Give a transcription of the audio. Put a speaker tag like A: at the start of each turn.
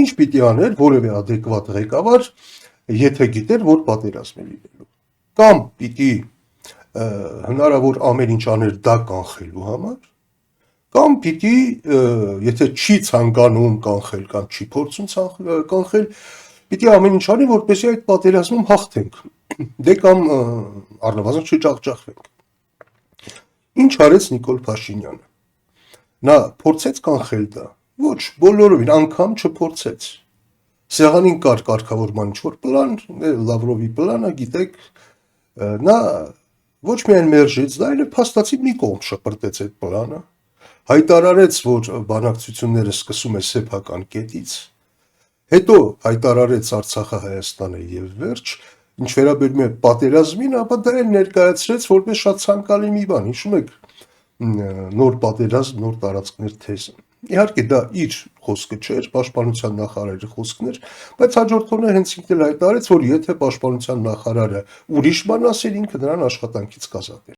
A: ինչ պիտի աներ որևէ adekvat ղեկավար, եթե գիտեր, որ պատերազմ է լինելու, կամ պիտի հնարավոր ամեն ինչ աներ դա կանխելու համար, կամ պիտի, եթե չի ցանկանում կանխել կամ չի փորձում կանխել, պիտի ամեն ինչ անի, որպեսզի այդ պատերազմում հաղթենք, դե կամ առնվազն չջախջախվենք։ Ինչ արեց Նիկոլ Փաշինյանը։ Նա փորձեց կանխել դա, ոչ, բոլորովին անգամ չփորձեց։ Սեղանին կար կարգավորման ինչ-որ պլան, Լավրովի պլանը, գիտեք, նա ոչ միայն մերժեց դա, այլև փաստացի մի կողմ շպրտեց այդ պլանը, հայտարարեց, որ բանակցությունները սկսում է սեփական կետից, հետո հայտարարեց Արցախը Հայաստանը եւ վերջ, ինչ վերաբերում է պատերազմին, ապա դա էլ ներկայացրեց որպես շատ ցանկալի մի բան, հիշում եք նոր պատերազմ, նոր տարածքներ թեզը։ Իհարկե դա իր խոսքը չէր, պաշտպանության նախարարի խոսքն էր, բայց հաջորդ օրը հենց ինքն էլ հայտարարեց, որ եթե պաշտպանության նախարարը ուրիշ բան ասեր, ինքը նրան աշխատանքից կազատեր։